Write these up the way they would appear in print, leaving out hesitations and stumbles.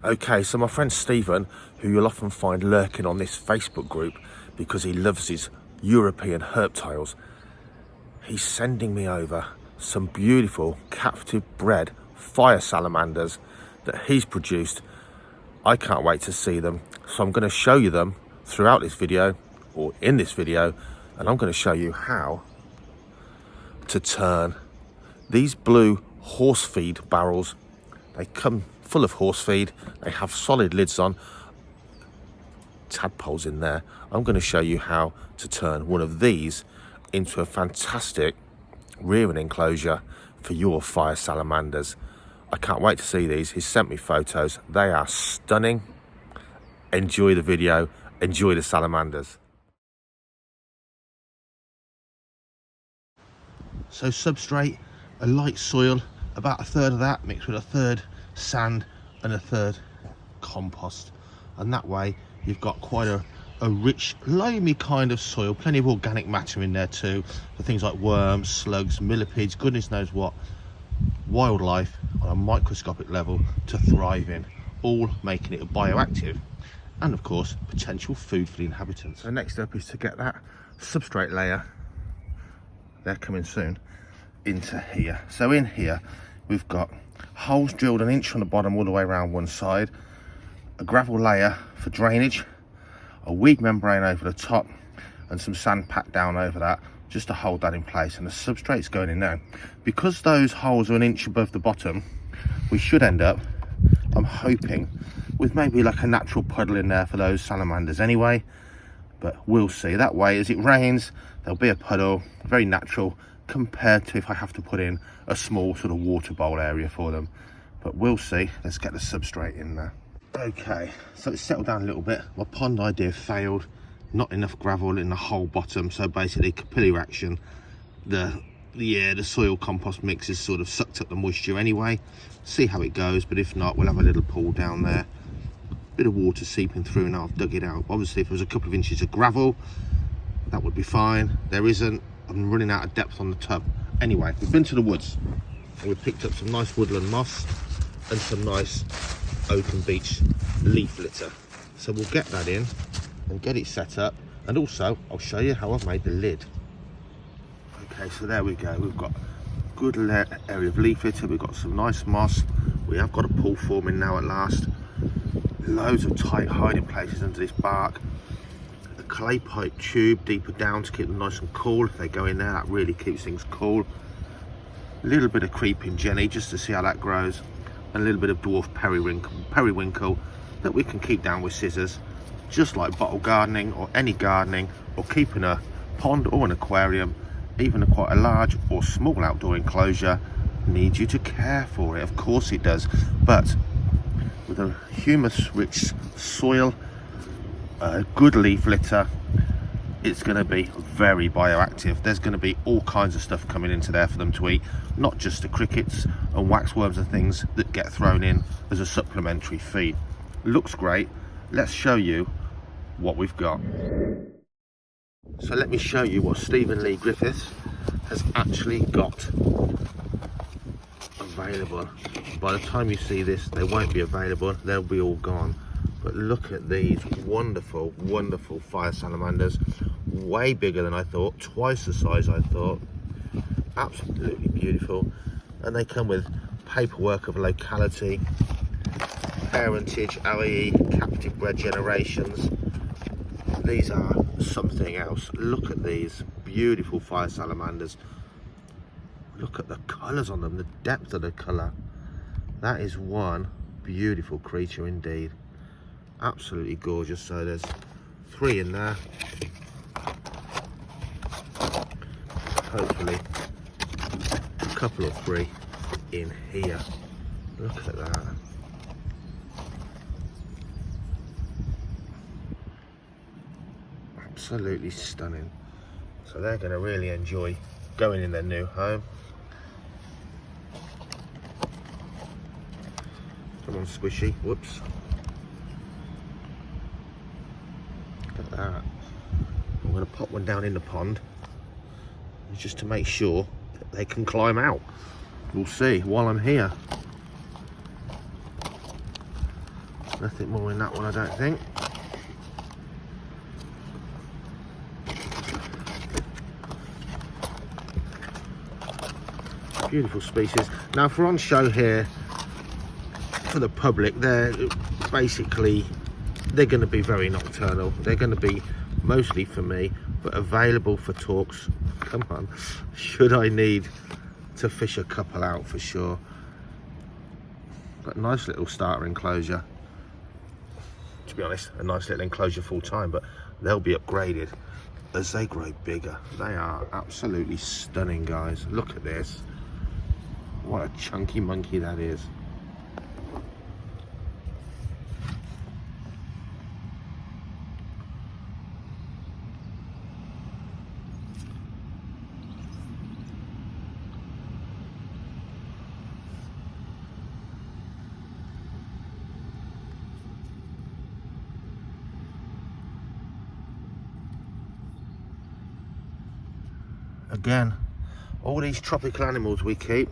Okay, so my friend Stephen, who you'll often find lurking on this Facebook group because he loves his European herptiles, he's sending me over some beautiful captive bred fire salamanders that he's produced. I can't wait to see them, so I'm going to show you them throughout this video, or in this video, and I'm going to show you how to turn these blue horse feed barrels. They come full of horse feed, they have solid lids on, tadpoles in there. I'm going to show you how to turn one of these into a fantastic rearing enclosure for your fire salamanders. I can't wait to see these. He's sent me photos. They are stunning. Enjoy the video, enjoy the salamanders. So Substrate, a light soil, about a third of that mixed with a third sand and a third compost, and that way you've got quite a rich loamy kind of soil, plenty of organic matter in there too for things like worms, slugs, millipedes, goodness knows what, wildlife on a microscopic level to thrive in, all making it bioactive and of course potential food for the inhabitants. So next up is to get that substrate layer, they're coming soon, into here. So in here we've got holes drilled 1 inch from the bottom all the way around one side, a gravel layer for drainage, a weed membrane over the top, and some sand packed down over that just to hold that in place, and the substrate's going in now. Because those holes are 1 inch above the bottom, we should end up, I'm hoping, with maybe like a natural puddle in there for those salamanders anyway, but we'll see. That way as it rains there'll be a puddle, very natural, compared to if I have to put in a small sort of water bowl area for them, but we'll see. Let's get the substrate in there. Okay, so it's settled down a little bit. My pond idea failed, not enough gravel in the whole bottom, so basically capillary action, the soil compost mix has sort of sucked up the moisture anyway. See how it goes, but if not, we'll have a little pool down there, bit of water seeping through. Now I've dug it out. Obviously if there was a couple of inches of gravel that would be fine. There isn't. I'm running out of depth on the tub. Anyway, we've been to the woods and we've picked up some nice woodland moss and some nice open beech leaf litter. So we'll get that in and get it set up, and also I'll show you how I've made the lid. Okay, so there we go. We've got a good area of leaf litter, we've got some nice moss, we have got a pool forming now at last, loads of tight hiding places under this bark, a clay pipe tube deeper down to keep them nice and cool. If they go in there, that really keeps things cool. A little bit of creeping jenny just to see how that grows, and a little bit of dwarf periwinkle that we can keep down with scissors, just like bottle gardening or any gardening, or keeping a pond or an aquarium, even quite a large or small outdoor enclosure, needs you to care for it. Of course it does, but with a humus rich soil, a good leaf litter, it's going to be very bioactive. There's going to be all kinds of stuff coming into there for them to eat, not just the crickets and waxworms and things that get thrown in as a supplementary feed. Looks great. Let's show you what we've got. So let me show you what Stephen Lee Griffiths has actually got available. By the time you see this, they won't be available, they'll be all gone. But look at these wonderful, wonderful fire salamanders. Way bigger than I thought, twice the size I thought. Absolutely beautiful. And they come with paperwork of locality, parentage, OEE, captive bred generations. These are something else. Look at these beautiful fire salamanders. Look at the colours on them, the depth of the colour. That is one beautiful creature indeed. Absolutely gorgeous. So there's 3 in there. Hopefully a couple or 3 in here. Look at that. Absolutely stunning. So they're going to really enjoy going in their new home. Come on, squishy. Whoops. Look at that. I'm going to pop one down in the pond just to make sure that they can climb out. We'll see while I'm here. Nothing more in that one, I don't think. Beautiful species. Now, if we're on show here for the public, they're basically, they're going to be very nocturnal. They're going to be mostly for me, but available for talks. Come on, should I need to fish a couple out for sure. But nice little starter enclosure. To be honest, a nice little enclosure full time, but they'll be upgraded as they grow bigger. They are absolutely stunning, guys. Look at this. What a chunky monkey that is. Again, all these tropical animals we keep,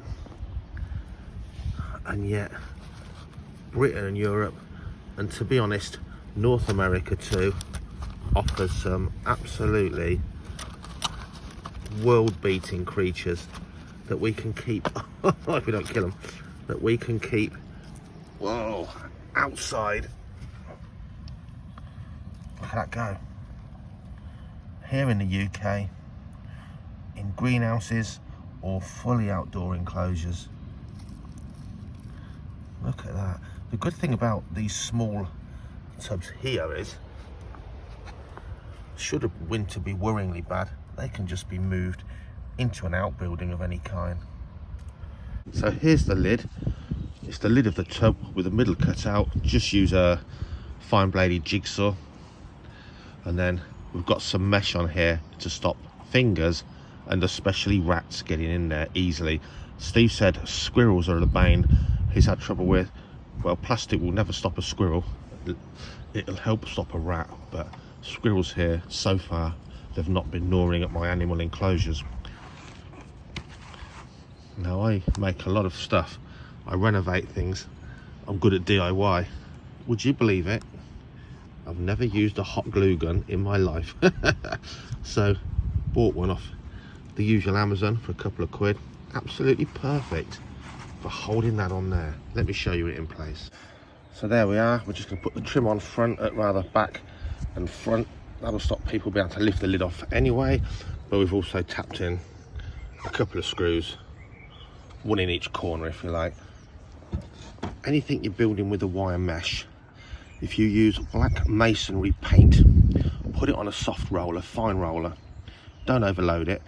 and yet Britain and Europe, and to be honest, North America too, offers some absolutely world-beating creatures that we can keep, if we don't kill them, that we can keep, whoa, outside. Look at that go. Here in the UK, in greenhouses or fully outdoor enclosures. Look at that. The good thing about these small tubs here is, should a winter be worryingly bad, they can just be moved into an outbuilding of any kind. So here's the lid. It's the lid of the tub with the middle cut out. Just use a fine bladed jigsaw, and then we've got some mesh on here to stop fingers and especially rats getting in there easily. Steve said squirrels are the bane he's had trouble with. Well, plastic will never stop a squirrel. It'll help stop a rat, but squirrels here, so far, they've not been gnawing at my animal enclosures. Now, I make a lot of stuff. I renovate things. I'm good at DIY. Would you believe it? I've never used a hot glue gun in my life. So, bought one off the usual Amazon for a couple of quid. Absolutely perfect for holding that on there. Let me show you it in place. So there we are. We're just going to put the trim on front, rather back and front. That'll stop people being able to lift the lid off anyway. But we've also tapped in a couple of screws, one in each corner if you like. Anything you're building with a wire mesh, if you use black masonry paint, put it on a soft roller, fine roller, don't overload it,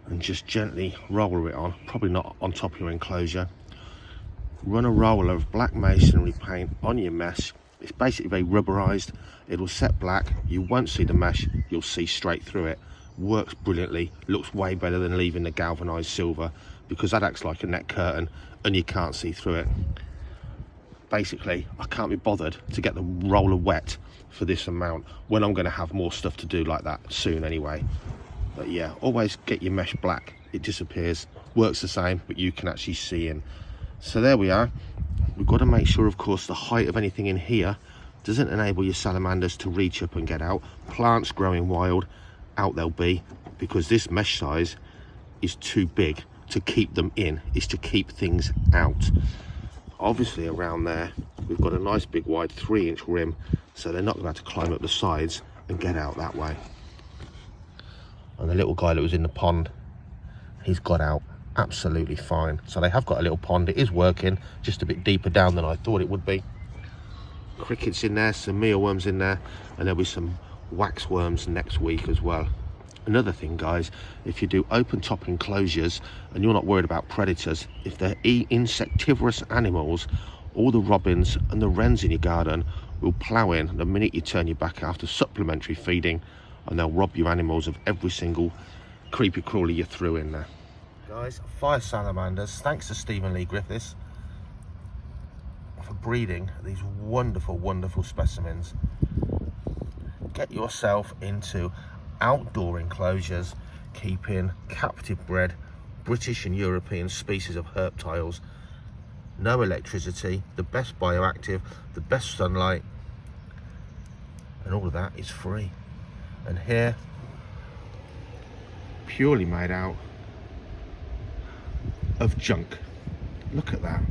and just gently roller it on, probably not on top of your enclosure. Run a roller of black masonry paint on your mesh. It's basically very rubberized. It'll set black. You won't see the mesh, you'll see straight through it. Works brilliantly, looks way better than leaving the galvanized silver, because that acts like a net curtain and you can't see through it. Basically, I can't be bothered to get the roller wet for this amount when I'm going to have more stuff to do like that soon anyway. But yeah, always get your mesh black. It disappears, works the same, but you can actually see in. So there we are. We've got to make sure, of course, the height of anything in here doesn't enable your salamanders to reach up and get out. Plants growing wild, out they'll be, because this mesh size is too big to keep them in. It's to keep things out. Obviously around there, we've got a nice big wide 3-inch rim, so they're not going to climb up the sides and get out that way. And the little guy that was in the pond, he's got out absolutely fine. So they have got a little pond. It is working, just a bit deeper down than I thought it would be. Crickets in there, some mealworms in there, and there'll be some waxworms next week as well. Another thing, guys, if you do open top enclosures and you're not worried about predators, if they're insectivorous animals, all the robins and the wrens in your garden will plough in the minute you turn your back after supplementary feeding, and they'll rob your animals of every single creepy crawly you threw in there. Guys, 5 salamanders, thanks to Stephen Lee Griffiths for breeding these wonderful, wonderful specimens. Get yourself into outdoor enclosures, keeping captive bred British and European species of herptiles no electricity, the best bioactive, the best sunlight, and all of that is free. And here, purely made out of junk. Look at that.